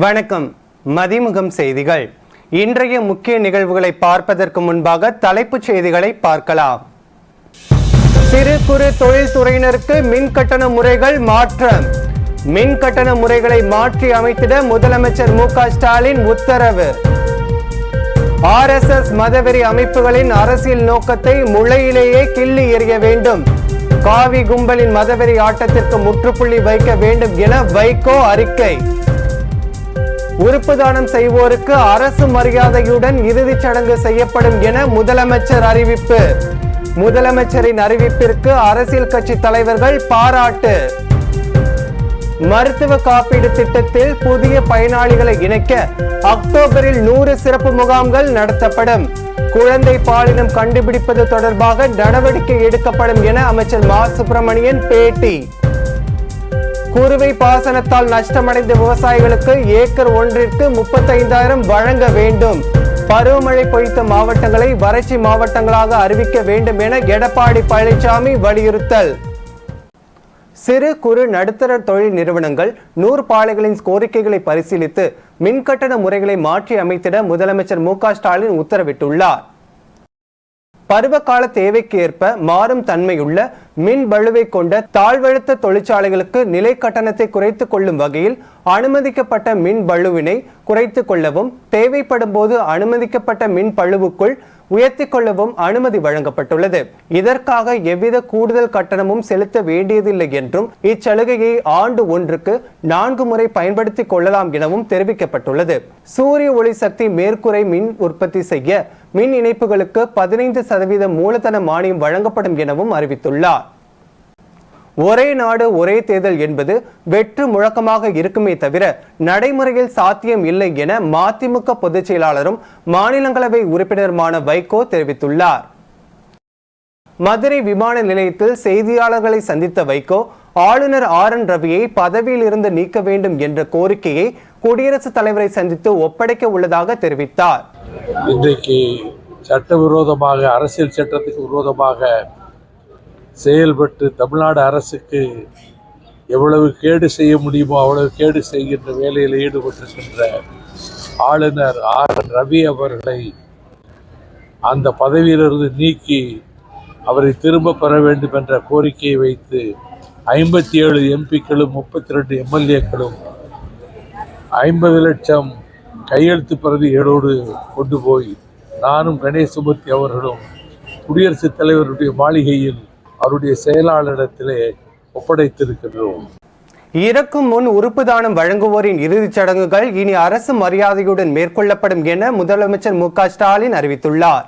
வணக்கம். மதிமுகம் செய்திகள். இன்றைய முக்கிய நிகழ்வுகளை பார்ப்பதற்கு முன்பாக தலைப்புச் செய்திகளை பார்க்கலாம். சிறு குறு தொழில்துறையினருக்கு மின் கட்டண முறைகள் மாற்றம். மின் கட்டண முறைகளை மாற்றி அமைத்திட முதலமைச்சர் மு.க.ஸ்டாலின் உத்தரவு. RSS மதவெறி அமைப்புகளின் அரசியல் நோக்கத்தை முளையிலேயே கிள்ளி எறிய வேண்டும். காவி கும்பலின் மதவெறி ஆட்டத்திற்கு முற்றுப்புள்ளி வைக்க வேண்டும் என வைகோ அறிக்கை. உறுப்பு தானம் செய்வோருக்கு அரசு மரியாதையுடன் இறுதிச் சடங்கு செய்யப்படும் என முதலமைச்சர் அறிவிப்பு. முதலமைச்சரின் அறிவிப்பிற்கு அரசியல் கட்சி தலைவர்கள் பாராட்டு. மருத்துவ காப்பீடு திட்டத்தில் புதிய பயனாளிகளை இணைக்க அக்டோபரில் 100 சிறப்பு முகாம்கள் நடத்தப்படும். குழந்தை பாலினம் கண்டுபிடிப்பது தொடர்பாக நடவடிக்கை எடுக்கப்படும் என அமைச்சர் மா. சுப்பிரமணியன் பேட்டி. குறுவை பாசனத்தால் நஷ்டமடைந்த விவசாயிகளுக்கு ஏக்கர் ஒன்றிற்கு 35,000 வழங்க வேண்டும். பருவமழை பொய்த்த மாவட்டங்களை வறட்சி மாவட்டங்களாக அறிவிக்க வேண்டும் என எடப்பாடி பழனிசாமி வலியுறுத்தல். சிறு குறு நடுத்தர தொழில் நிறுவனங்கள் நூற்பாலைகளின் கோரிக்கைகளை பரிசீலித்து மின்கட்டண முறைகளை மாற்றி அமைத்திட முதலமைச்சர் மு.க.ஸ்டாலின் உத்தரவிட்டுள்ளார். பருவகால தேவைக்கு ஏற்ப மாறும் தன்மையுள்ள மின் பளுவை கொண்ட தாழ்வழுத்த தொழிற்சாலைகளுக்கு நிலை கட்டணத்தை குறைத்துக் கொள்ளும் வகையில் அனுமதிக்கப்பட்ட மின் பளுவினை குறைத்துக் கொள்ளவும் தேவைப்படும் போது அனுமதிக்கப்பட்ட மின் பளுவுக்குள் உயர்த்திக் கொள்ளவும் அனுமதி வழங்கப்பட்டுள்ளது. இதற்காக எவ்வித கூடுதல் கட்டணமும் செலுத்த வேண்டியதில்லை என்றும் இச்சலுகையை ஆண்டு ஒன்றுக்கு 4 முறை பயன்படுத்திக் கொள்ளலாம் எனவும் தெரிவிக்கப்பட்டுள்ளது. சூரிய ஒளி சக்தி மேற்கூரை மின் உற்பத்தி செய்ய மின் இணைப்புகளுக்கு 15% மூலதன மானியம் வழங்கப்படும் எனவும் அறிவித்துள்ளார். ஒரே நாடு ஒரே தேர்தல் என்பது வெற்று முழக்கமாக இருக்குமே தவிர நடைமுறையில் சாத்தியம் இல்லை என மதிமுக பொதுச் செயலாளரும் மாநிலங்களவை உறுப்பினருமான வைகோ தெரிவித்துள்ளார். மதுரை விமான நிலையத்தில் செய்தியாளர்களை சந்தித்த வைகோ ஆளுநர் RN ரவியை பதவியில் இருந்து நீக்க வேண்டும் என்ற கோரிக்கையை குடியரசுத் தலைவரை சந்தித்து ஒப்படைக்க உள்ளதாக தெரிவித்தார். இன்றைக்கு சட்டவிரோதமாக அரசியல் சட்டத்துக்கு விரோதமாக செயல்பட்டு தமிழ்நாடு அரசுக்கு எவ்வளவு கேடு செய்ய முடியுமோ அவ்வளவு கேடு செய்கின்ற வேலையில் ஈடுபட்டிருக்கின்ற ஆளுநர் RN ரவி அவர்களை அந்த பதவியிலிருந்து நீக்கி அவரை திரும்ப பெற வேண்டும் என்ற கோரிக்கையை வைத்து 57 MPக்களும் 32 MLAக்களும் 50 லட்சம் கையெழுத்து பிரதிகளோடு கொண்டு போய் நானும் கணேசமூர்த்தி அவர்களும் குடியரசுத் தலைவருடைய மாளிகையில் அவருடைய செயலாளரிடத்திலே ஒப்படைத்திருக்கின்றோம். இறக்கும் முன் உறுப்பு தானம் வழங்குவோரின் இறுதிச் சடங்குகள் இனி அரசு மரியாதையுடன் மேற்கொள்ளப்படும் என முதலமைச்சர் மு.க.ஸ்டாலின் அறிவித்துள்ளார்.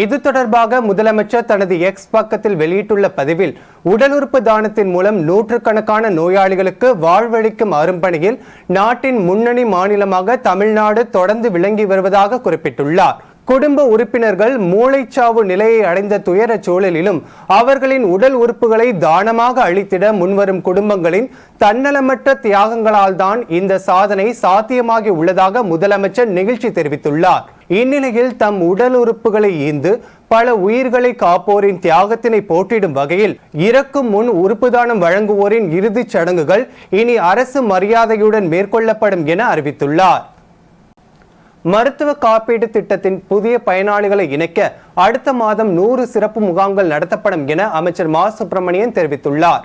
இது தொடர்பாக முதலமைச்சர் தனது எக்ஸ் பக்கத்தில் வெளியிட்டுள்ள பதிவில் உடல் உறுப்பு தானத்தின் மூலம் நூற்றுக்கணக்கான நோயாளிகளுக்கு வாழ்வளிக்கும் அரும்பணியில் நாட்டின் முன்னணி மாநிலமாக தமிழ்நாடு தொடர்ந்து விளங்கி வருவதாக குறிப்பிட்டுள்ளார். குடும்ப உறுப்பினர்கள் மூளைச்சாவு நிலையை அடைந்த துயர சூழலிலும் அவர்களின் உடல் உறுப்புகளை தானமாக அளித்திட முன்வரும் குடும்பங்களின் தன்னலமற்ற தியாகங்களால் தான் இந்த சாதனை சாத்தியமாகி உள்ளதாக முதலமைச்சர் நெகிழ்ச்சி தெரிவித்துள்ளார். இந்நிலையில் தம் உடல் உறுப்புகளை ஈந்து பல உயிர்களை காப்போரின் தியாகத்தினை போற்றிடும் வகையில் இறக்கும் முன் உறுப்பு தானம் வழங்குவோரின் இறுதிச் சடங்குகள் இனி அரசு மரியாதையுடன் மேற்கொள்ளப்படும் என அறிவித்துள்ளார். மருத்துவ காப்பீடு திட்டத்தின் புதிய பயனாளிகளை இணைக்க அடுத்த மாதம் 100 சிறப்பு முகாம்கள் நடத்தப்படும் என அமைச்சர் மா. சுப்பிரமணியன் தெரிவித்துள்ளார்.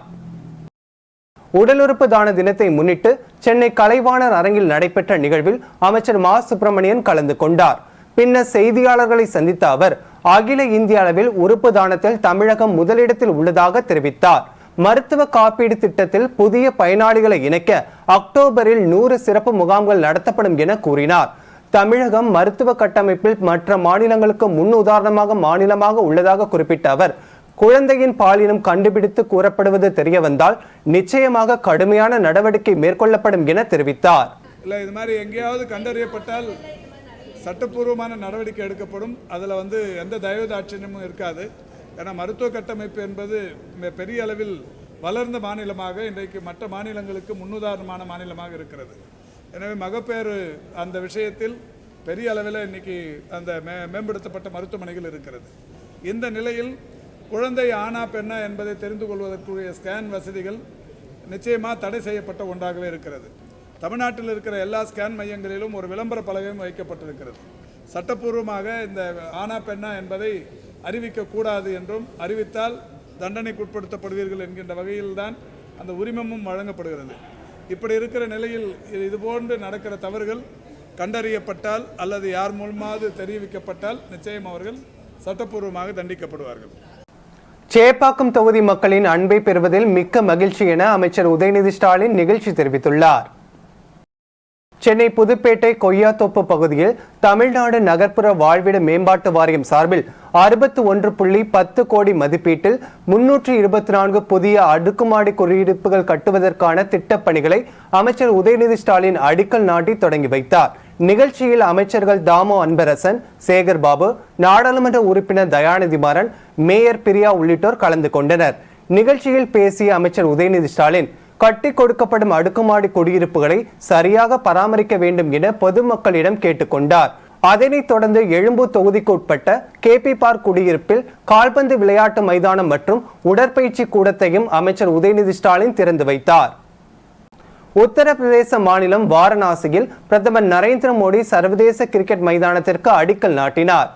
உடல் உறுப்பு தான தினத்தை முன்னிட்டு சென்னை கலைவாணர் அரங்கில் நடைபெற்ற நிகழ்வில் அமைச்சர் மா. சுப்பிரமணியன் கலந்து கொண்டார். பின்னர் செய்தியாளர்களை சந்தித்த அவர் அகில இந்திய அளவில் உறுப்பு தானத்தில் தமிழகம் முதலிடத்தில் உள்ளதாக தெரிவித்தார். மருத்துவ காப்பீடு திட்டத்தில் புதிய பயனாளிகளை இணைக்க அக்டோபரில் 100 சிறப்பு முகாம்கள் நடத்தப்படும் என கூறினார். தமிழகம் மருத்துவ கட்டமைப்பில் மற்ற மாநிலங்களுக்கு முன் உதாரணமாக மாநிலமாக உள்ளதாக குறிப்பிட்ட அவர் குழந்தையின் பாலினம் கண்டுபிடித்து கூறப்படுவது தெரிய வந்தால் நிச்சயமாக கடுமையான நடவடிக்கை மேற்கொள்ளப்படும் என தெரிவித்தார். இது மாதிரி எங்கேயாவது கண்டறியப்பட்டால் சட்டப்பூர்வமான நடவடிக்கை எடுக்கப்படும். அதில் எந்த தயவுதாட்சியமும் இருக்காது. ஏன்னா மருத்துவ கட்டமைப்பு என்பது பெரிய அளவில் வளர்ந்த மாநிலமாக இன்றைக்கு மற்ற மாநிலங்களுக்கு முன்னுதாரணமான மாநிலமாக இருக்கிறது. எனவே மகப்பேறு அந்த விஷயத்தில் பெரிய அளவில் இன்னைக்கு அந்த மேம்படுத்தப்பட்ட மருத்துவமனைகள் இருக்கிறது. இந்த நிலையில் குழந்தை ஆனா பெண்ணா என்பதை தெரிந்து கொள்வதற்குரிய ஸ்கேன் வசதிகள் நிச்சயமாக தடை செய்யப்பட்ட ஒன்றாகவே இருக்கிறது. தமிழ்நாட்டில் இருக்கிற எல்லா ஸ்கேன் மையங்களிலும் ஒரு விளம்பர பலகையும் வைக்கப்பட்டிருக்கிறது. சட்டப்பூர்வமாக இந்த ஆனா பெண்ணா என்பதை அறிவிக்கக்கூடாது என்றும், அறிவித்தால் தண்டனைக்குட்படுத்தப்படுவீர்கள் என்கின்ற வகையில்தான் அந்த உரிமமும் வழங்கப்படுகிறது. இப்படி இருக்கிற நிலையில் இதுபோன்று நடக்கிற தவறுகள் கண்டறியப்பட்டால் அல்லது யார் மூலமாவது தெரிவிக்கப்பட்டால் நிச்சயம் அவர்கள் சட்டப்பூர்வமாக தண்டிக்கப்படுவார்கள். சேப்பாக்கம் தொகுதி மக்களின் அன்பை பெறுவதில் மிக்க மகிழ்ச்சி என அமைச்சர் உதயநிதி ஸ்டாலின் நிகழ்ச்சி தெரிவித்துள்ளார். சென்னை புதுப்பேட்டை கொய்யாத்தோப்பு பகுதியில் தமிழ்நாடு நகர்ப்புற வாழ்விட மேம்பாட்டு வாரியம் சார்பில் 61.10 கோடி மதிப்பீட்டில் 324 புதிய அடுக்குமாடி குடியிருப்புகள் கட்டுவதற்கான திட்டப்பணிகளை அமைச்சர் உதயநிதி ஸ்டாலின் அடிக்கல் நாட்டி தொடங்கி வைத்தார். நிகழ்ச்சியில் அமைச்சர்கள் தாமோ அன்பரசன், சேகர் பாபு, நாடாளுமன்ற உறுப்பினர் தயாநிதி மாறன், மேயர் பிரியா உள்ளிட்டோர் கலந்து கொண்டனர். நிகழ்ச்சியில் பேசிய அமைச்சர் உதயநிதி ஸ்டாலின் கட்டி கொடுக்கப்படும் அடுக்குமாடி குடியிருப்புகளை சரியாக பராமரிக்க வேண்டும் என பொதுமக்களிடம் கேட்டுக்கொண்டார். அதனைத் தொடர்ந்து எழும்பூர் தொகுதிக்கு உட்பட்ட கேபி பார்க் குடியிருப்பில் கால்பந்து விளையாட்டு மைதானம் மற்றும் உடற்பயிற்சி கூடத்தையும் அமைச்சர் உதயநிதி ஸ்டாலின் திறந்து வைத்தார். உத்தரப்பிரதேச மாநிலம் வாரணாசியில் பிரதமர் நரேந்திர மோடி சர்வதேச கிரிக்கெட் மைதானத்திற்கு அடிக்கல் நாட்டினார்.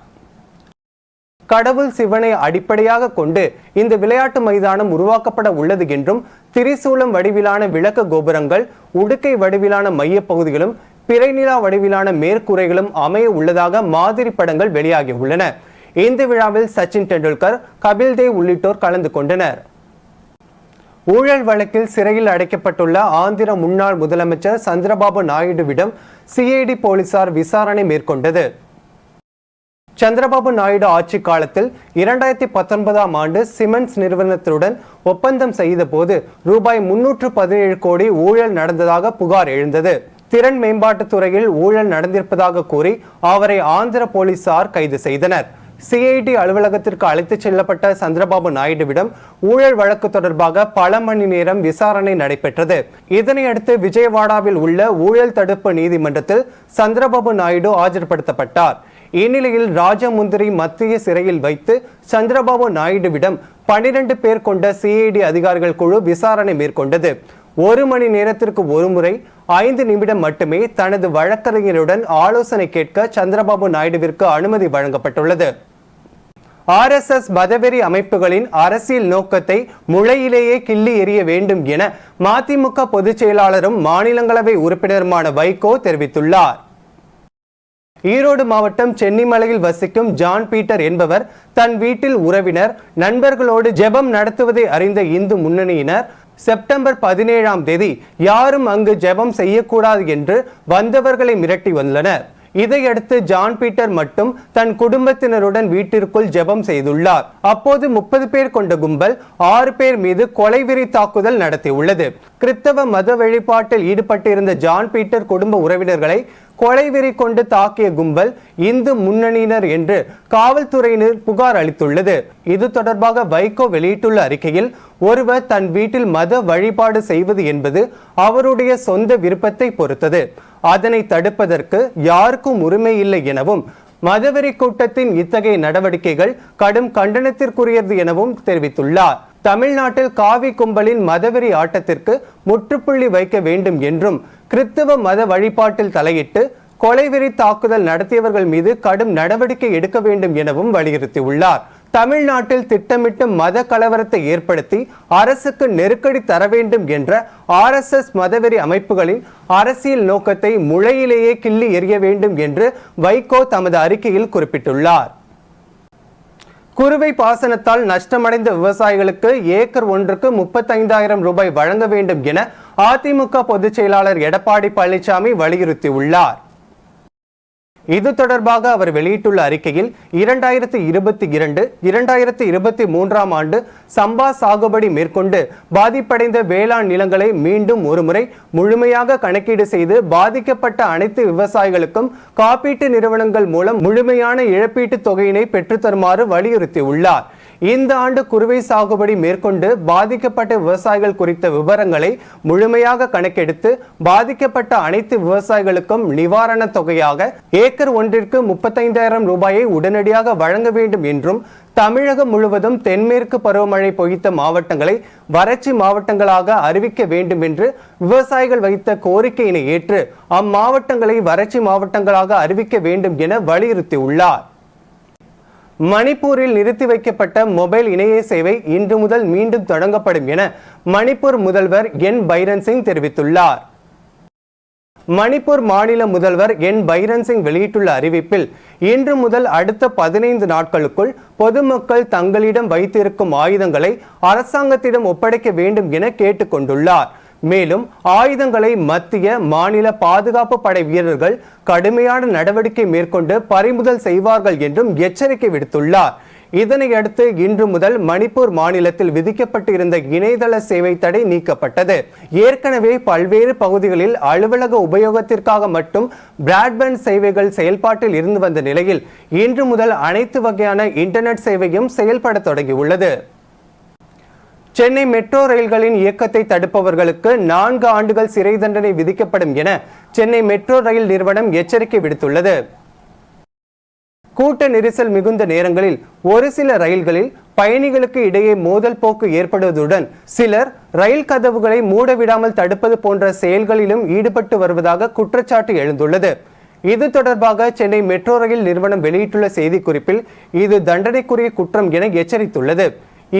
கடவுள் சிவனை அடிப்படையாக கொண்டு இந்த விளையாட்டு மைதானம் உருவாக்கப்பட உள்ளது என்றும், திரிசூலம் வடிவிலான விளக்க கோபுரங்கள், உடுக்கை வடிவிலான மைய பகுதிகளும், பிறைநிலா வடிவிலான மேற்கூரைகளும் அமைய உள்ளதாக மாதிரி படங்கள் வெளியாகி உள்ளன. இந்த விழாவில் சச்சின் டெண்டுல்கர், கபில் தேவ் உள்ளிட்டோர் கலந்து கொண்டனர். ஊழல் வழக்கில் சிறையில் அடைக்கப்பட்டுள்ள ஆந்திர முன்னாள் முதலமைச்சர் சந்திரபாபு நாயுடுவிடம் சிஐடி போலீசார் விசாரணை மேற்கொண்டது. சந்திரபாபு நாயுடு ஆட்சி காலத்தில் 2019ஆம் ஆண்டு சிமெண்ட்ஸ் நிறுவனத்துடன் ஒப்பந்தம் செய்த போது ரூபாய் 317 கோடி ஊழல் நடந்ததாக புகார் எழுந்தது. திறன் மேம்பாட்டுத் துறையில் ஊழல் நடந்திருப்பதாக கூறி அவரை ஆந்திர போலீசார் கைது செய்தனர். சிஐடி அலுவலகத்திற்கு அழைத்துச் செல்லப்பட்ட சந்திரபாபு நாயுடுவிடம் ஊழல் வழக்கு தொடர்பாக பல மணி நேரம் விசாரணை நடைபெற்றது. இதனையடுத்து விஜயவாடாவில் உள்ள ஊழல் தடுப்பு நீதிமன்றத்தில் சந்திரபாபு நாயுடு ஆஜர்படுத்தப்பட்டார். இந்நிலையில் ராஜமுந்திரி மத்திய சிறையில் வைத்து சந்திரபாபு நாயுடுவிடம் 12 பேர் கொண்ட சிஐடி அதிகாரிகள் குழு விசாரணை மேற்கொண்டது. 1 மணி நேரத்திற்கு ஒருமுறை 5 நிமிடம் மட்டுமே தனது வழக்கறிஞருடன் ஆலோசனை கேட்க சந்திரபாபு நாயுடுவிற்கு அனுமதி வழங்கப்பட்டுள்ளது. RSS மதவெறி அமைப்புகளின் அரசியல் நோக்கத்தை முளையிலேயே கிள்ளி எறிய வேண்டும் என மதிமுக பொதுச் செயலாளரும் மாநிலங்களவை உறுப்பினருமான வைகோ தெரிவித்துள்ளார். ஈரோடு மாவட்டம் சென்னிமலையில் வசிக்கும் ஜான் பீட்டர் என்பவர் தன் வீட்டில் உறவினர், நண்பர்களோடு ஜெபம் நடத்துவதை அறிந்த இந்து முன்னணியினர் செப்டம்பர் 17ஆம் தேதி யாரும் அங்கு ஜெபம் செய்யக்கூடாது என்று வந்தவர்களை மிரட்டி வந்துள்ளனர். இதையடுத்து ஜான் பீட்டர் மட்டும் தன் குடும்பத்தினருடன் வீட்டிற்குள் ஜெபம் செய்துள்ளார். அப்போது 30 பேர் கொண்ட கும்பல் 6 பேர் மீது கொலைவெறி தாக்குதல் நடத்தியுள்ளது. கிறிஸ்தவ மத வழிபாட்டில் ஈடுபட்டிருந்த ஜான் பீட்டர் குடும்ப உறவினர்களை கொலைவெறி கொண்டு தாக்கிய கும்பல் இந்து முன்னணியினர் என்று காவல்துறையினர் புகார் அளித்துள்ளது. இது தொடர்பாக வைகோ வெளியிட்டுள்ள அறிக்கையில், ஒருவர் தன் வீட்டில் மத வழிபாடு செய்வது என்பது அவருடைய சொந்த விருப்பத்தை பொறுத்தது. அதனை தடுப்பதற்கு யாருக்கும் உரிமை இல்லை எனவும், மதவெறி கூட்டத்தின் இத்தகைய நடவடிக்கைகள் கடும் கண்டனத்திற்குரியது எனவும் தெரிவித்துள்ளார். தமிழ்நாட்டில் காவி கும்பலின் மதவெறி ஆட்டத்திற்கு முற்றுப்புள்ளி வைக்க வேண்டும் என்றும், கிறிஸ்தவ மத வழிபாட்டில் தலையிட்டு கொலைவெறி தாக்குதல் நடத்தியவர்கள் மீது கடும் நடவடிக்கை எடுக்க வேண்டும் எனவும் வலியுறுத்தியுள்ளார். தமிழ்நாட்டில் திட்டமிட்டு மத கலவரத்தை ஏற்படுத்தி அரசுக்கு நெருக்கடி தர வேண்டும் என்ற RSS மதவெறி அமைப்புகளின் அரசியல் நோக்கத்தை முளையிலேயே கிள்ளி எறிய வேண்டும் என்று வைகோ தமது அறிக்கையில் குறிப்பிட்டுள்ளார். குறுவை பாசனத்தால் நஷ்டமடைந்த விவசாயிகளுக்கு ஏக்கர் ஒன்றுக்கு 35,000 ரூபாய் வழங்க வேண்டும் என அதிமுக பொதுச் செயலாளர் எடப்பாடி பழனிசாமி வலியுறுத்தியுள்ளார். இது தொடர்பாக அவர் வெளியிட்டுள்ள அறிக்கையில், 2022, 2023ஆம் ஆண்டு சம்பா சாகுபடி மேற்கொண்டு பாதிப்படைந்த வேளாண் நிலங்களை மீண்டும் ஒருமுறை முழுமையாக கணக்கீடு செய்து பாதிக்கப்பட்ட அனைத்து விவசாயிகளுக்கும் காப்பீட்டு நிறுவனங்கள் மூலம் முழுமையான இழப்பீட்டு தொகையினை பெற்றுத்தருமாறு வலியுறுத்தியுள்ளார். இந்த ஆண்டு குறுவை சாகுபடி மேற்கொண்டு பாதிக்கப்பட்ட விவசாயிகள் குறித்த விவரங்களை முழுமையாக கணக்கெடுத்து பாதிக்கப்பட்ட அனைத்து விவசாயிகளுக்கும் நிவாரண தொகையாக ஏக்கர் ஒன்றிற்கு 35,000 ரூபாயை உடனடியாக வழங்க வேண்டும் என்றும் தமிழகம் முழுவதும் தென்மேற்கு பருவமழை பொய்த்த மாவட்டங்களை வறட்சி மாவட்டங்களாக அறிவிக்க வேண்டும் என்று விவசாயிகள் வைத்த கோரிக்கையினை ஏற்று அம்மாவட்டங்களை வறட்சி மாவட்டங்களாக அறிவிக்க வேண்டும் என வலியுறுத்தியுள்ளார். மணிப்பூரில் நிறுத்தி வைக்கப்பட்ட மொபைல் இணைய சேவை இன்று முதல் மீண்டும் தொடங்கப்படும் என மணிப்பூர் முதல்வர் என் பைரன் சிங் தெரிவித்துள்ளார். மணிப்பூர் மாநில முதல்வர் என் பைரன் சிங் வெளியிட்டுள்ள அறிவிப்பில் இன்று முதல் அடுத்த 15 நாட்களுக்குள் பொதுமக்கள் தங்களிடம் வைத்திருக்கும் ஆயுதங்களை அரசாங்கத்திடம் ஒப்படைக்க வேண்டும் என கேட்டுக்கொண்டுள்ளார். மேலும் ஆயுதங்களை மத்திய மாநில பாதுகாப்பு படை வீரர்கள் கடுமையான நடவடிக்கை மேற்கொண்டு பறிமுதல் செய்வார்கள் என்றும் எச்சரிக்கை விடுத்துள்ளார். இதனையடுத்து இன்று முதல் மணிப்பூர் மாநிலத்தில் விதிக்கப்பட்டு இருந்த இணையதள சேவை தடை நீக்கப்பட்டது. ஏற்கனவே பல்வேறு பகுதிகளில் அலுவலக உபயோகத்திற்காக மட்டும் பிராட்பேண்ட் சேவைகள் செயல்பாட்டில் இருந்து வந்த நிலையில் இன்று முதல் அனைத்து வகையான இன்டர்நெட் சேவையும் செயல்பட தொடங்கியுள்ளது. சென்னை மெட்ரோ ரயில்களின் இயக்கத்தை தடுப்பவர்களுக்கு 4 ஆண்டுகள் சிறை தண்டனை விதிக்கப்படும் என சென்னை மெட்ரோ ரயில் நிறுவனம் எச்சரிக்கை விடுத்துள்ளது. கூட்ட நெரிசல் மிகுந்த நேரங்களில் ஒரு சில ரயில்களில் பயணிகளுக்கு இடையே மோதல் போக்கு ஏற்படுவதுடன் சிலர் ரயில் கதவுகளை மூடவிடாமல் தடுப்பது போன்ற செயல்களிலும் ஈடுபட்டு வருவதாக குற்றச்சாட்டு எழுந்துள்ளது. இது தொடர்பாக சென்னை மெட்ரோ ரயில் நிறுவனம் வெளியிட்டுள்ள செய்திக்குறிப்பில் இது தண்டனைக்குரிய குற்றம் என எச்சரித்துள்ளது.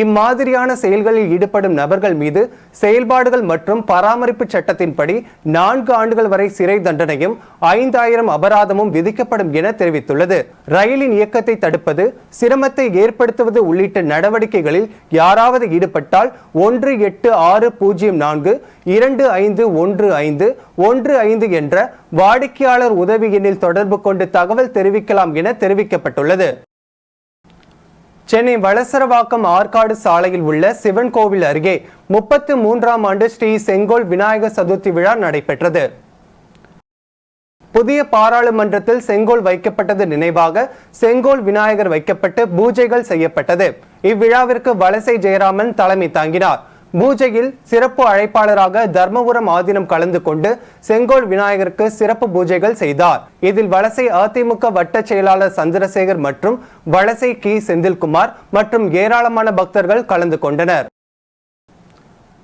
இம்மாதிரியான செயல்களில் ஈடுபடும் நபர்கள் மீது செயல்பாடுகள் மற்றும் பராமரிப்பு சட்டத்தின்படி 4 ஆண்டுகள் வரை சிறை தண்டனையும் 5,000 அபராதமும் விதிக்கப்படும் என தெரிவித்துள்ளது. ரயிலின் இயக்கத்தை தடுப்பது, சிரமத்தை ஏற்படுத்துவது உள்ளிட்ட நடவடிக்கைகளில் யாராவது ஈடுபட்டால் 18604 251515 என்ற வாடிக்கையாளர் உதவி எண்ணில் தொடர்பு கொண்டு தகவல் தெரிவிக்கலாம் என தெரிவிக்கப்பட்டுள்ளது. சென்னை வளசரவாக்கம் ஆற்காடு சாலையில் உள்ள சிவன் கோவில் அருகே 33ஆம் ஆண்டு ஸ்ரீ செங்கோல் விநாயகர் சதுர்த்தி விழா நடைபெற்றது. புதிய பாராளுமன்றத்தில் செங்கோல் வைக்கப்பட்டது நினைவாக செங்கோல் விநாயகர் வைக்கப்பட்டு பூஜைகள் செய்யப்பட்டது. இவ்விழாவிற்கு வலசை ஜெயராமன் தலைமை தாங்கினார். பூஜையில் சிறப்பு அழைப்பாளராக தர்மபுரம் ஆதீனம் கலந்து கொண்டு செங்கோல் விநாயகருக்கு சிறப்பு பூஜைகள் செய்தார். இதில் வலசை அதிமுக வட்ட செயலாளர் சந்திரசேகர் மற்றும் வலசை கி செந்தில்குமார் மற்றும் ஏராளமான பக்தர்கள் கலந்து கொண்டனர்.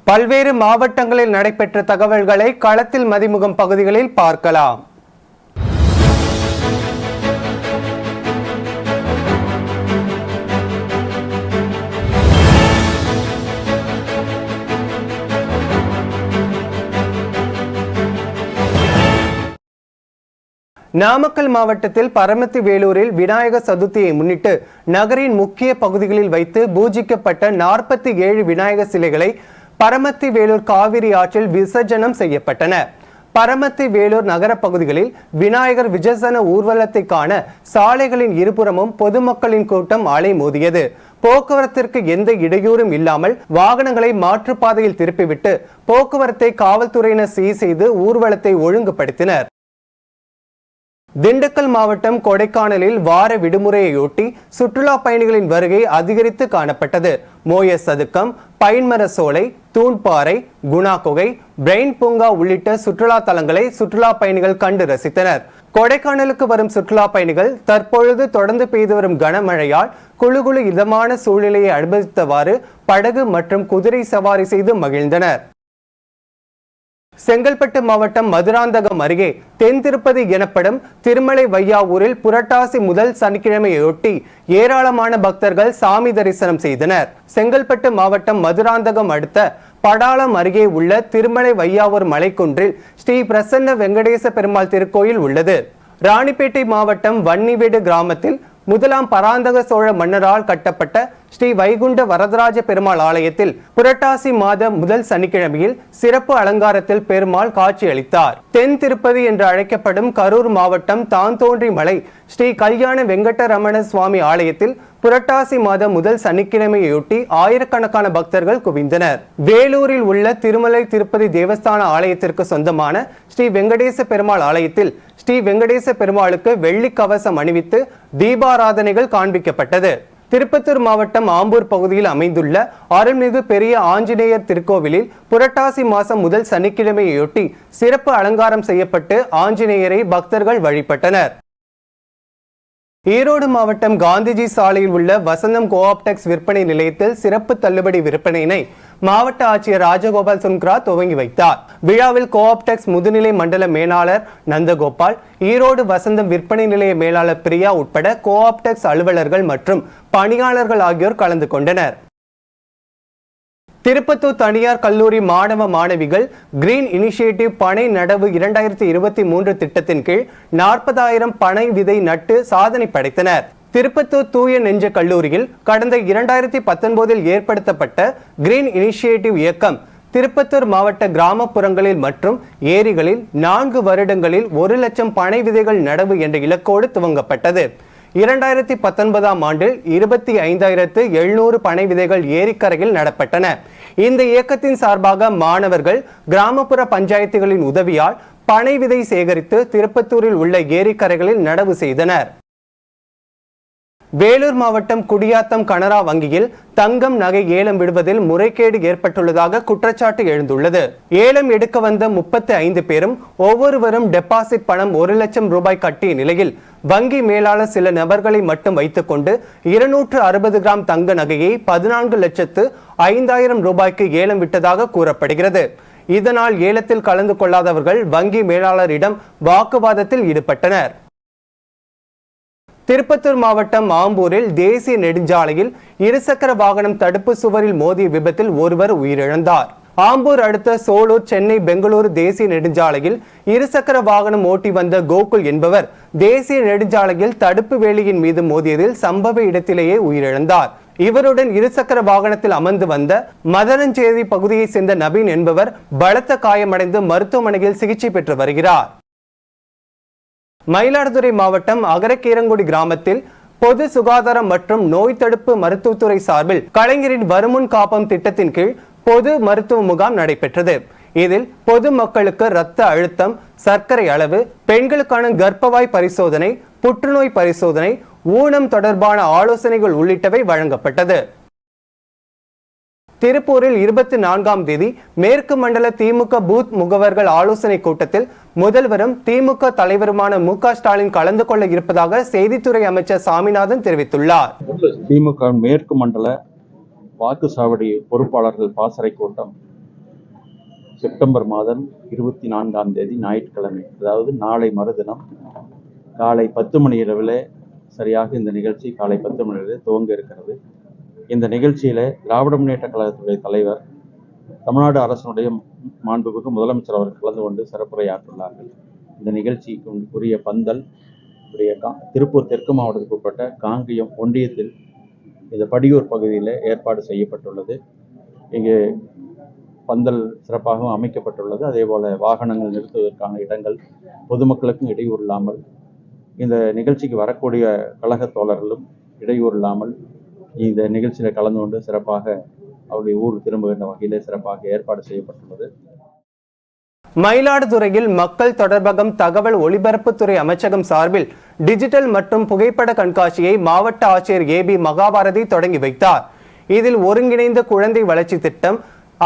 பல்வேறு மாவட்டங்களில் நடைபெற்ற தகவல்களை களத்தில் மதிமுகம் பகுதிகளில் பார்க்கலாம். நாமக்கல் மாவட்டத்தில் பரமத்தி வேலூரில் விநாயகர் சதுர்த்தியை முன்னிட்டு நகரின் முக்கிய பகுதிகளில் வைத்து பூஜிக்கப்பட்ட 47 விநாயகர் சிலைகளை பரமத்தி வேலூர் காவிரி ஆற்றில் விசர்ஜனம் செய்யப்பட்டன. பரமத்தி வேலூர் நகர பகுதிகளில் விநாயகர் விசர்ஜன ஊர்வலத்தை காண சாலைகளின் இருபுறமும் பொதுமக்களின் கூட்டம் அலைமோதியது. போக்குவரத்திற்கு எந்த இடையூறும் இல்லாமல் வாகனங்களை மாற்றுப்பாதையில் திருப்பிவிட்டு போக்குவரத்தை காவல்துறையினர் சீர் செய்து ஊர்வலத்தை ஒழுங்குபடுத்தினர். திண்டுக்கல் மாவட்டம் கொடைக்கானலில் வார விடுமுறையொட்டி சுற்றுலா பயணிகளின் வருகை அதிகரித்து காணப்பட்டது. மோயஸ் சதுக்கம், பைன்மர சோலை, தூண்பாறை, குணா குகை, பிரெயின் பூங்கா உள்ளிட்ட சுற்றுலா தலங்களை சுற்றுலா பயணிகள் கண்டு ரசித்தனர். கொடைக்கானலுக்கு வரும் சுற்றுலா பயணிகள் தற்பொழுது தொடர்ந்து பெய்து வரும் கனமழையால் குளு இதமான சூழ்நிலையை அனுபவித்தவாறு படகு மற்றும் குதிரை சவாரி செய்து மகிழ்ந்தனர். செங்கல்பட்டு மாவட்டம் மதுராந்தகம் அருகே தென் திருப்பதி எனப்படும் திருமலை வையாவூரில் புரட்டாசி முதல் சனிக்கிழமையொட்டி ஏராளமான பக்தர்கள் சாமி தரிசனம் செய்தனர். செங்கல்பட்டு மாவட்டம் மதுராந்தகம் அடுத்த படாளம் அருகே உள்ள திருமலை வையாவூர் மலைக்குன்றில் ஸ்ரீ பிரசன்ன வெங்கடேச பெருமாள் திருக்கோயில் உள்ளது. ராணிப்பேட்டை மாவட்டம் வன்னிவேடு கிராமத்தில் முதலாம் பராந்தக சோழ மன்னரால் கட்டப்பட்ட ஸ்ரீ வைகுண்ட வரதராஜ பெருமாள் ஆலயத்தில் புரட்டாசி மாத முதல் சனிக்கிழமையில் சிறப்பு அலங்காரத்தில் பெருமாள் காட்சியளித்தார். தென் திருப்பதி என்று அழைக்கப்படும் கரூர் மாவட்டம் தாந்தோன்றி மலை ஸ்ரீ கல்யாண வெங்கடரமண சுவாமி ஆலயத்தில் புரட்டாசி மாத முதல் சனிக்கிழமையொட்டி ஆயிரக்கணக்கான பக்தர்கள் குவிந்தனர். வேலூரில் உள்ள திருமலை திருப்பதி தேவஸ்தான ஆலயத்திற்கு சொந்தமான ஸ்ரீ வெங்கடேச பெருமாள் ஆலயத்தில் ஸ்ரீ வெங்கடேச பெருமாளுக்கு வெள்ளி கவசம் அணிவித்து தீபாராதனைகள் காண்பிக்கப்பட்டது. திருப்பத்தூர் மாவட்டம் ஆம்பூர் பகுதியில் அமைந்துள்ள அருள்மிகு பெரிய ஆஞ்சநேயர் திருக்கோவிலில் புரட்டாசி மாதம் முதல் சனிக்கிழமையொட்டி சிறப்பு அலங்காரம் செய்யப்பட்டு ஆஞ்சநேயரை பக்தர்கள் வழிபட்டனர். ஈரோடு மாவட்டம் காந்திஜி சாலையில் உள்ள வசந்தம் கோஆப்டெக்ஸ் விற்பனை நிலையத்தில் சிறப்பு தள்ளுபடி விற்பனையினை மாவட்ட ஆட்சியர் ராஜகோபால் சுன்க்ரா துவங்கி வைத்தார். விழாவில் கோஆப்டெக்ஸ் முதுநிலை மண்டல மேலாளர் நந்தகோபால், ஈரோடு வசந்தம் விற்பனை நிலைய மேலாளர் பிரியா உட்பட கோஆப்டெக்ஸ் அலுவலர்கள் மற்றும் பணியாளர்கள் ஆகியோர் கலந்து கொண்டனர். திருப்பத்தூர் தனியார் கல்லூரி மாணவ மாணவிகள் கிரீன் இனிஷியேட்டிவ் பனை நடவு 2023 திட்டத்தின் கீழ் 40,000 பனை விதை நட்டு சாதனை படைத்தனர். திருப்பத்தூர் தூய நெஞ்ச கல்லூரியில் கடந்த 2019 ஏற்படுத்தப்பட்ட கிரீன் இனிஷியேட்டிவ் இயக்கம் திருப்பத்தூர் மாவட்ட கிராமப்புறங்களில் மற்றும் ஏரிகளில் 4 வருடங்களில் 1 லட்சம் பனை விதைகள் நடவு என்ற இலக்கோடு துவங்கப்பட்டது. 2019ஆம் ஆண்டில் 25,700 பனை விதைகள் ஏரிக்கரையில் நடப்பட்டன. இந்த இயக்கத்தின் சார்பாக மாணவர்கள் கிராமப்புற பஞ்சாயத்துகளின் உதவியால் பனை விதை சேகரித்து திருப்பத்தூரில் உள்ள ஏரிக்கரைகளில் நடவு செய்தனர். வேலூர் மாவட்டம் குடியாத்தம் கனரா வங்கியில் தங்கம் நகை ஏலம் விடுவதில் முறைகேடு ஏற்பட்டுள்ளதாக குற்றச்சாட்டு எழுந்துள்ளது. ஏலம் எடுக்க வந்த 35 பேரும் ஒவ்வொருவரும் டெபாசிட் பணம் 1 லட்சம் ரூபாய் கட்டிய நிலையில் வங்கி மேலாளர் சில நபர்களை மட்டும் வைத்துக் கொண்டு 260 கிராம் தங்க நகையை 14,05,000 ரூபாய்க்கு ஏலம் விட்டதாக கூறப்படுகிறது. இதனால் ஏலத்தில் கலந்து கொள்ளாதவர்கள் வங்கி மேலாளரிடம் வாக்குவாதத்தில் ஈடுபட்டனர். திருப்பத்தூர் மாவட்டம் ஆம்பூரில் தேசிய நெடுஞ்சாலையில் இருசக்கர வாகனம் தடுப்பு சுவரில் மோதிய விபத்தில் ஒருவர் உயிரிழந்தார். ஆம்பூர் அடுத்த சோலூர் சென்னை பெங்களூரு தேசிய நெடுஞ்சாலையில் இருசக்கர வாகனம் ஓட்டி வந்த கோகுல் என்பவர் தேசிய நெடுஞ்சாலையில் தடுப்பு வேலியின் மீது மோதியதில் சம்பவ இடத்திலேயே உயிரிழந்தார். இவருடன் இருசக்கர வாகனத்தில் அமர்ந்து வந்த மதனஞ்சேரி பகுதியை சேர்ந்த நவீன் என்பவர் பலத்த காயமடைந்து மருத்துவமனையில் சிகிச்சை பெற்று வருகிறார். மயிலாடுதுறை மாவட்டம் அகரக்கீரங்குடி கிராமத்தில் பொது சுகாதாரம் மற்றும் நோய் தடுப்பு மருத்துவத்துறை சார்பில் கலைஞரின் வருமுன் காப்பம் திட்டத்தின் கீழ் பொது மருத்துவ முகாம் நடைபெற்றது. இதில் பொது மக்களுக்கு இரத்த அழுத்தம், சர்க்கரை அளவு, பெண்களுக்கான கர்ப்பவாய் பரிசோதனை, புற்றுநோய் பரிசோதனை, ஊனம் தொடர்பான ஆலோசனைகள் உள்ளிட்டவை வழங்கப்பட்டது. திருப்பூரில் 24ஆம் தேதி மேற்கு மண்டல திமுக பூத் முகவர்கள் ஆலோசனை கூட்டத்தில் முதல்வரும் திமுக தலைவருமான மு.க. ஸ்டாலின் கலந்து கொள்ள இருப்பதாக செய்தித்துறை அமைச்சர் சாமிநாதன் தெரிவித்துள்ளார். திமுக மேற்கு மண்டல வாக்குச்சாவடி பொறுப்பாளர்கள் பாசறை கூட்டம் செப்டம்பர் மாதம் 24ஆம் தேதி ஞாயிற்றுக்கிழமை, அதாவது நாளை மறுதினம் காலை 10 மணி அளவில் சரியாக இந்த நிகழ்ச்சி காலை 10 மணி அளவில் துவங்க இருக்கிறது. இந்த நிகழ்ச்சியில் திராவிட முன்னேற்ற கழகத்துடைய தலைவர், தமிழ்நாடு அரசினுடைய மாண்புமிகு முதலமைச்சர் அவர்கள் கலந்து கொண்டு சிறப்புரையாற்றுள்ளார்கள். இந்த நிகழ்ச்சிக்கு உரிய பந்தல் திருப்பூர் தெற்கு மாவட்டத்துக்கு உட்பட்ட காங்கயம் ஒன்றியத்தில் இந்த படியூர் பகுதியில் ஏற்பாடு செய்யப்பட்டுள்ளது. இங்கே பந்தல் சிறப்பாகவும் அமைக்கப்பட்டுள்ளது. அதே போல வாகனங்கள் நிறுத்துவதற்கான இடங்கள் பொதுமக்களுக்கும் இடையூறு இல்லாமல், இந்த நிகழ்ச்சிக்கு வரக்கூடிய கழக தோழர்களும் இடையூறு இல்லாமல் இந்த நிகழ்ச்சியில் கலந்து கொண்டு சிறப்பாக அவருடைய ஊர் திரும்புகின்ற வகையில் சிறப்பாக ஏற்பாடு செய்யப்பட்டுள்ளது. மயிலாடுதுறையில் மக்கள் தொடர்பகம் தகவல் ஒலிபரப்புத்துறை அமைச்சகம் சார்பில் டிஜிட்டல் மற்றும் புகைப்பட கண்காட்சியை மாவட்ட ஆட்சியர் ஏபி மகாபாரதி தொடங்கி வைத்தார். இதில் ஒருங்கிணைந்த குழந்தை வளர்ச்சி திட்டம்,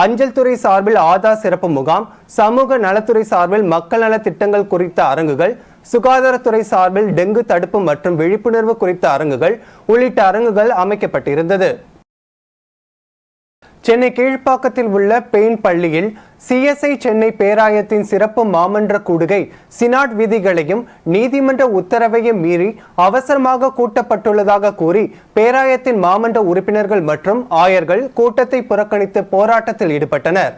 அஞ்சல் துறை சார்பில் ஆதார் சிறப்பு முகாம், சமூக நலத்துறை சார்பில் மக்கள் நல திட்டங்கள் குறித்த அரங்குகள், சுகாதாரத்துறை சார்பில் டெங்கு தடுப்பு மற்றும் விழிப்புணர்வு குறித்த அரங்குகள் உள்ளிட்ட அரங்குகள் அமைக்கப்பட்டிருந்தது. சென்னை கீழ்ப்பாக்கத்தில் உள்ள பெயின் பள்ளியில் சிஎஸ்ஐ சென்னை பேராயத்தின் சிறப்பு மாமன்ற கூடுகை சினாட் விதிகளையும் நீதிமன்ற உத்தரவையும் மீறி அவசரமாக கூட்டப்பட்டுள்ளதாக கூறி பேராயத்தின் மாமன்ற உறுப்பினர்கள் மற்றும் ஆயர்கள் கூட்டத்தை புறக்கணித்து போராட்டத்தில் ஈடுபட்டனர்.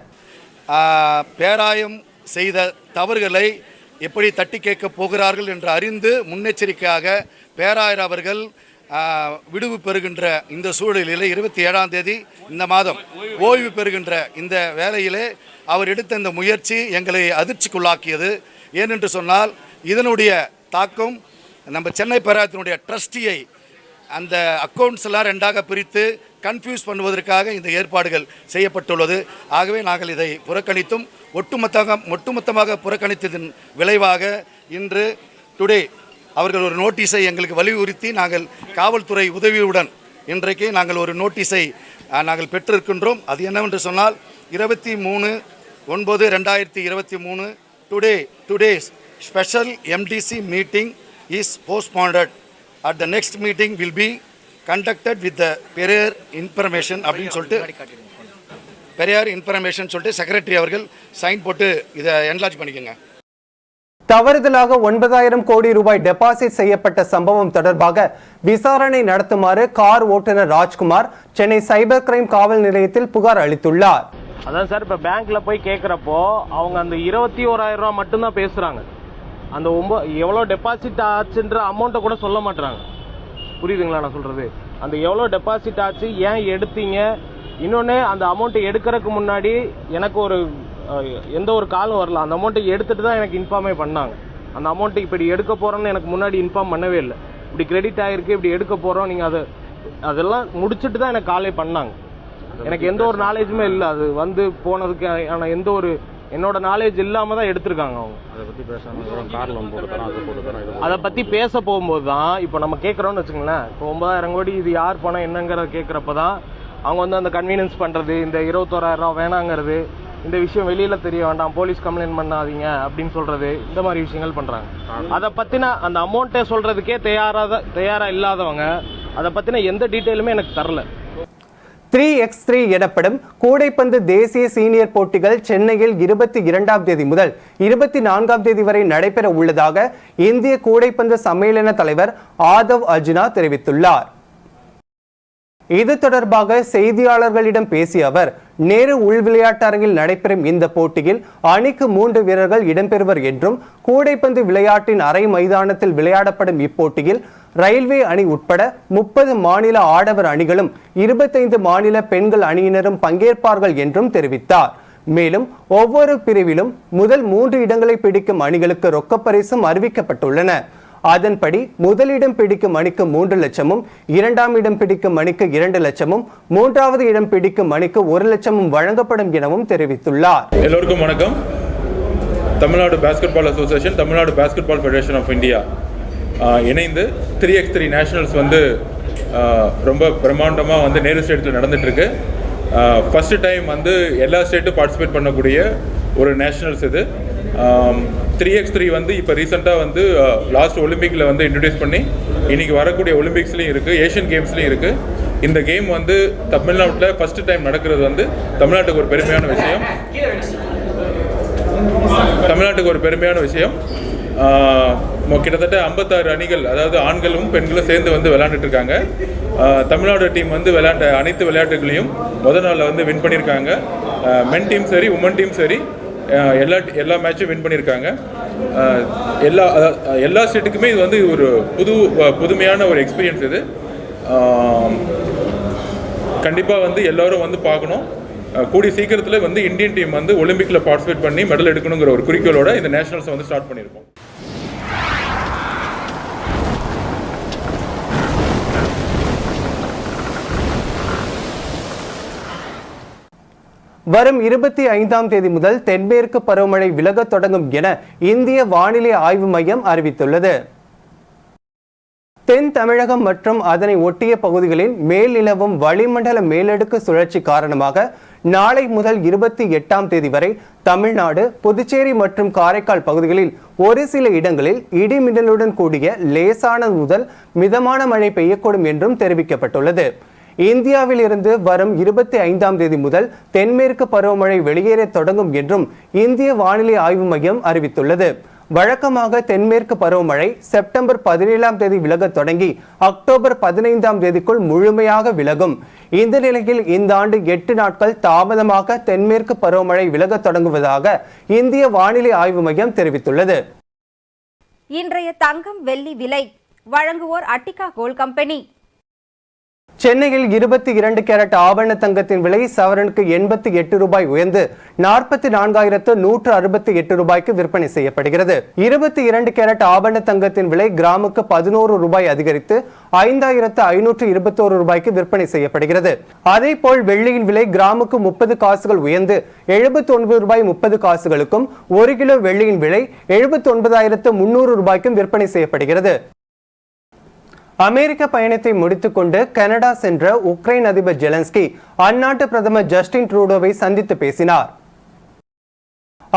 பேராயம் செய்த தவறுகளை எப்படி தட்டி கேட்கப் போகிறார்கள் என்று அறிந்து முன்னெச்சரிக்கையாக பேராயர் அவர்கள் விடுவு பெறுகின்ற இந்த சூழலில் 27ஆம் தேதி இந்த மாதம் ஓய்வு பெறுகின்ற இந்த வேளையிலே அவர் எடுத்த இந்த முயற்சி எங்களை அதிர்ச்சிக்குள்ளாக்கியது. ஏனென்று சொன்னால் இதனுடைய தாக்கம் நம்ம சென்னை பேராயத்தினுடைய ட்ரஸ்டியை அந்த அக்கௌண்ட்ஸ் எல்லாம் ரெண்டாக பிரித்து கன்ஃபியூஸ் பண்ணுவதற்காக இந்த ஏற்பாடுகள் செய்யப்பட்டுள்ளது. ஆகவே நாங்கள் இதை புறக்கணித்தும் ஒட்டுமொத்தமாக புறக்கணித்ததன் விளைவாக இன்று டுடே அவர்கள் ஒரு நோட்டீஸை எங்களுக்கு வலியுறுத்தி நாங்கள் காவல்துறை உதவியுடன் இன்றைக்கு நாங்கள் ஒரு நோட்டீஸை நாங்கள் பெற்றிருக்கின்றோம். அது என்னவென்று சொன்னால் 23/9/2023 today's special MDC meeting is postponed. At the next meeting will be conducted with the Periyar information அப்படின்னு சொல்லிட்டு பெரியார் இன்ஃபர்மேஷன் சொல்லிட்டு செக்ரட்டரி அவர்கள் சைன் போட்டு இதை என்லார்ஜ் பண்ணிக்கோங்க. தவறுதலாக 9,000 கோடி ரூபாய் டெபாசிட் செய்யப்பட்ட சம்பவம் தொடர்பாக விசாரணை நடத்துமாறு கார் ஓட்டுநர் ராஜ்குமார் சென்னை சைபர் கிரைம் காவல் நிலையத்தில் புகார் அளித்துள்ளார். அதான் சார், இப்போ பேங்க்ல போய் கேட்குறப்போ அவங்க அந்த 21,000 ரூபா மட்டும்தான் பேசுறாங்க. அந்த எவ்வளோ டெபாசிட் ஆச்சுன்ற அமௌண்ட்டை கூட சொல்ல மாட்டாங்க. புரியுதுங்களா நான் சொல்றது? அந்த எவ்வளோ டெபாசிட் ஆச்சு, ஏன் எடுத்தீங்க, இன்னொன்று அந்த அமௌண்ட்டை எடுக்கிறதுக்கு முன்னாடி எனக்கு எந்த ஒரு காலும் வரல. அந்த அமௌண்ட்டை எடுத்துட்டு தான் எனக்கு இன்ஃபார்மே பண்ணாங்க. அந்த அமௌண்ட்டு இப்படி எடுக்க போறோம்னு எனக்கு முன்னாடி இன்ஃபார்ம் பண்ணவே இல்லை. இப்படி கிரெடிட் ஆகிருக்கு, இப்படி எடுக்க போறோம், நீங்கள் அதெல்லாம் முடிச்சுட்டு தான் எனக்கு காலே பண்ணாங்க. எனக்கு எந்த ஒரு நாலேஜுமே இல்லை. அது வந்து போனதுக்கு ஆனால் எந்த ஒரு என்னோட நாலேஜ் இல்லாம தான் எடுத்திருக்காங்க அவங்க. அதை பத்தி பேச போகும்போது தான் இப்போ நம்ம கேட்கறோம்னு வச்சுக்கோங்களேன். இப்போ 9,000 கோடி இது யார் பணம் என்னங்கிறத கேட்கறப்பதான் அவங்க வந்து அந்த கன்வீனியன்ஸ் பண்றது, இந்த 21,000 ரூபா வேணாங்கிறது, இந்த விஷயம் வெளியில தெரிய வேண்டாம், போலீஸ் கம்ப்ளைண்ட் பண்ணாதீங்க அப்படின்னு சொல்றது, இந்த மாதிரி விஷயங்கள் பண்றாங்க. அதை பத்தின அந்த அமௌண்ட்டை சொல்றதுக்கே தயாரா இல்லாதவங்க அதை பத்தின எந்த டீட்டெயிலுமே எனக்கு தரல. 3x3 எனப்படும் கூடைப்பந்து தேசிய சீனியர் போட்டிகள் சென்னையில் 22ஆம் தேதி முதல் 24ஆம் தேதி வரை நடைபெற உள்ளதாக இந்திய கூடைப்பந்து சம்மேளன தலைவர் ஆதவ் அர்ஜுனா தெரிவித்துள்ளார். இது தொடர்பாக செய்தியாளர்களிடம் பேசிய அவர், நேரு உள் விளையாட்டரங்கில் நடைபெறும் இந்த போட்டியில் அணிக்கு 3 வீரர்கள் இடம்பெறுவர் என்றும், கூடைப்பந்து விளையாட்டின் அரை மைதானத்தில் விளையாடப்படும் இப்போட்டியில் ரயில்வே அணி உட்பட 30 மாநில ஆடவர் அணிகளும் 25 மாநில பெண்கள் அணியினரும் பங்கேற்பார்கள் என்றும் தெரிவித்தார். மேலும் ஒவ்வொரு பிரிவிலும் முதல் 3 இடங்களை பிடிக்கும் அணிகளுக்கு ரொக்கப்பரிசும் அறிவிக்கப்பட்டுள்ளன. அதன்படி முதலிடம் பிடிக்கும் அணிக்கு 3 லட்சமும், 2ஆம் இடம் பிடிக்கும் அணிக்கு 2 லட்சமும், 3வது இடம் பிடிக்கும் அணிக்கு 1 லட்சமும் வழங்கப்படும் எனவும் தெரிவித்துள்ளார். எல்லோருக்கும் வணக்கம். Tamil Nadu basketball association, Tamil Nadu basketball federation of India இணைந்து 3x3 நேஷனல்ஸ் வந்து ரொம்ப பிரம்மாண்டமாக வந்து நேரு ஸ்டேட்டில் நடந்துகிட்ருக்கு. ஃபஸ்ட்டு டைம் வந்து எல்லா ஸ்டேட்டும் பார்ட்டிசிபேட் பண்ணக்கூடிய ஒரு நேஷனல்ஸ் இது. 3x3 வந்து இப்போ ரீசெண்டாக வந்து லாஸ்ட் ஒலிம்பிக்கில் வந்து இன்ட்ரடியூஸ் பண்ணி இன்றைக்கி வரக்கூடிய ஒலிம்பிக்ஸ்லேயும் இருக்குது, ஏஷியன் கேம்ஸ்லேயும் இருக்குது. இந்த கேம் வந்து தமிழ்நாட்டில் ஃபஸ்ட்டு டைம் நடக்கிறது வந்து தமிழ்நாட்டுக்கு ஒரு பெருமையான விஷயம். கிட்டத்தட்ட 56 அணிகள், அதாவது ஆண்களும் பெண்களும் சேர்ந்து வந்து விளையாண்டுட்டு இருக்காங்க. தமிழ்நாடு டீம் வந்து விளையாண்ட அனைத்து விளையாட்டுகளையும் முதல் நாளில் வந்து வின் பண்ணியிருக்காங்க. மென் டீம் சரி, உமன் டீம் சரி, எல்லா மேட்சும் வின் பண்ணியிருக்காங்க. எல்லா ஸ்டேட்டுக்குமே இது வந்து ஒரு புதுமையான ஒரு எக்ஸ்பீரியன்ஸ். இது கண்டிப்பாக வந்து எல்லோரும் வந்து பார்க்கணும். கூடிய சீக்கிரத்தில் வந்து இந்தியன் டீம் வந்து ஒலிம்பிக்கில் பார்ட்டிசிபேட் பண்ணி மெடல் எடுக்கணுங்கிற ஒரு குறிக்கோளோட இந்த நேஷனல்ஸை வந்து ஸ்டார்ட் பண்ணியிருக்கோம். வரும் 25ஆம் தேதி முதல் தென்மேற்கு பருவமழை விலகத் தொடங்கும் என இந்திய வானிலை ஆய்வு மையம் அறிவித்துள்ளது. தென் தமிழகம் மற்றும் அதனை ஒட்டிய பகுதிகளில் மேல் நிலவும் வளிமண்டல மேலடுக்கு சுழற்சி காரணமாக நாளை முதல் 28ஆம் தேதி வரை தமிழ்நாடு, புதுச்சேரி மற்றும் காரைக்கால் பகுதிகளில் ஒரு சில இடங்களில் இடி மின்னலுடன் கூடிய லேசான முதல் மிதமான மழை பெய்யக்கூடும் என்றும் தெரிவிக்கப்பட்டுள்ளது. இந்தியாவில் இருந்து வரும் 25ஆம் தேதி முதல் தென்மேற்கு பருவமழை வெளியேற தொடங்கும் என்றும் இந்திய வானிலை ஆய்வு மையம் அறிவித்துள்ளது. வழக்கமாக தென்மேற்கு பருவமழை செப்டம்பர் 17ஆம் தேதி விலகத் தொடங்கி அக்டோபர் 15ஆம் தேதிக்குள் முழுமையாக விலகும். இந்த நிலையில் இந்த ஆண்டு 8 நாட்கள் தாமதமாக தென்மேற்கு பருவமழை விலகத் தொடங்குவதாக இந்திய வானிலை ஆய்வு மையம் தெரிவித்துள்ளது. இன்றைய தங்கம் வெள்ளி விலை வழங்குவோர் அட்டிகா கோல்ட் கம்பெனி. சென்னையில் 22 கேரட் ஆபரண தங்கத்தின் விலை சவரனுக்கு 88 ரூபாய் உயர்ந்து 44,168 ரூபாய்க்கு விற்பனை செய்யப்படுகிறது. 22 கேரட் ஆபரண தங்கத்தின் விலை கிராமுக்கு 11 ரூபாய் அதிகரித்து 5,521 ரூபாய்க்கு விற்பனை செய்யப்படுகிறது. அதேபோல் வெள்ளியின் விலை கிராமுக்கு 30 காசுகள் உயர்ந்து 79 ரூபாய் 30 காசுகளுக்கும், 1 கிலோ வெள்ளியின் விலை 79,300 ரூபாய்க்கும் விற்பனை செய்யப்படுகிறது. அமெரிக்க பயணத்தை முடித்துக்கொண்டு கனடா சென்ற உக்ரைன் அதிபர் ஜெலன்ஸ்கி அந்நாட்டு பிரதமர் ஜஸ்டின் ட்ரூடோவை சந்தித்து பேசினார்.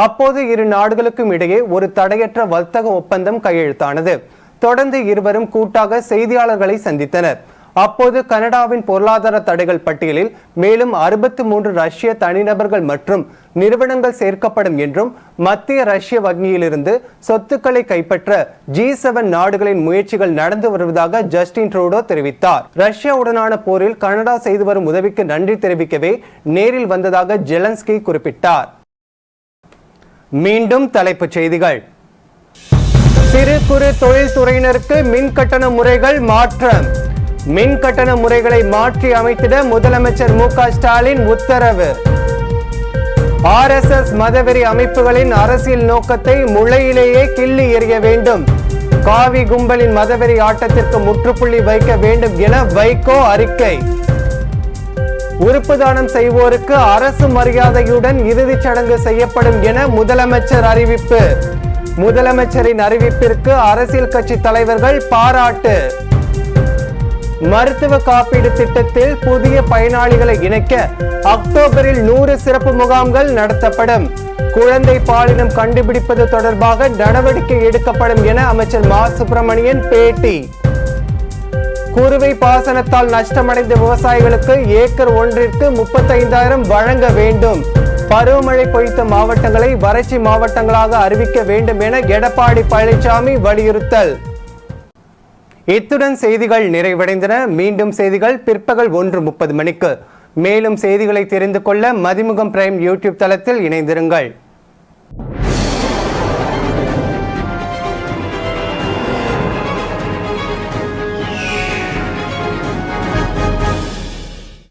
அப்போது இரு நாடுகளுக்கும் இடையே ஒரு தடையற்ற வர்த்தக ஒப்பந்தம் கையெழுத்தானது. தொடர்ந்து இருவரும் கூட்டாக செய்தியாளர்களை சந்தித்தனர். அப்போது கனடாவின் பொருளாதார தடைகள் பட்டியலில் மேலும் 63 ரஷ்ய தனிநபர்கள் மற்றும் நிறுவனங்கள் சேர்க்கப்படும் என்றும் மத்திய ரஷ்ய வங்கியிலிருந்து சொத்துக்களை கைப்பற்ற G7 நாடுகளின் முயற்சிகள் நடந்து வருவதாக ஜஸ்டின் ட்ரூடோ தெரிவித்தார். ரஷ்யாவுடனான போரில் கனடா செய்து வரும் உதவிக்கு நன்றி தெரிவிக்கவே நேரில் வந்ததாக ஜெலன்ஸ்கி குறிப்பிட்டார். மீண்டும் தலைப்புச் செய்திகள். சிறு குறு தொழில்துறையினருக்கு மின் கட்டண முறைகள் மாற்றம். மின் கட்டண முறைகளை மாற்றி அமைத்திட முதலமைச்சர் மு.க. ஸ்டாலின் உத்தரவு. RSS மதவெறி அமைப்புகளின் அரசியல் நோக்கத்தை முளையிலேயே கிள்ளி எறிய வேண்டும். காவி கும்பலின் மதவெறி ஆட்டத்திற்கு முற்றுப்புள்ளி வைக்க வேண்டும் என வைகோ அறிக்கை. உறுப்பு தானம் செய்வோருக்கு அரசு மரியாதையுடன் இறுதிச் சடங்கு செய்யப்படும் என முதலமைச்சர் அறிவிப்பு. முதலமைச்சரின் அறிவிப்பிற்கு அரசியல் கட்சி தலைவர்கள் பாராட்டு. மருத்துவ காப்பீடு திட்டத்தில் புதிய பயனாளிகளை இணைக்க அக்டோபரில் 100 சிறப்பு முகாம்கள் நடத்தப்படும். குழந்தை பாலினம் கண்டுபிடிப்பது தொடர்பாக நடவடிக்கை எடுக்கப்படும் என அமைச்சர் மா சுப்பிரமணியன் பேட்டி. குறுவை பாசனத்தால் நஷ்டமடைந்த விவசாயிகளுக்கு ஏக்கர் ஒன்றிற்கு 35,000 வழங்க வேண்டும். பருவமழை பொய்த்த மாவட்டங்களை வறட்சி மாவட்டங்களாக அறிவிக்க வேண்டும் என எடப்பாடி பழனிசாமி வலியுறுத்தல். இத்துடன் செய்திகள் நிறைவடைந்தன. மீண்டும் செய்திகள் பிற்பகல் 1:30 மணிக்கு. மேலும் செய்திகளை தெரிந்து கொள்ள மதிமுகம் பிரைம் யூடியூப் தளத்தில் இணைந்திருங்கள்.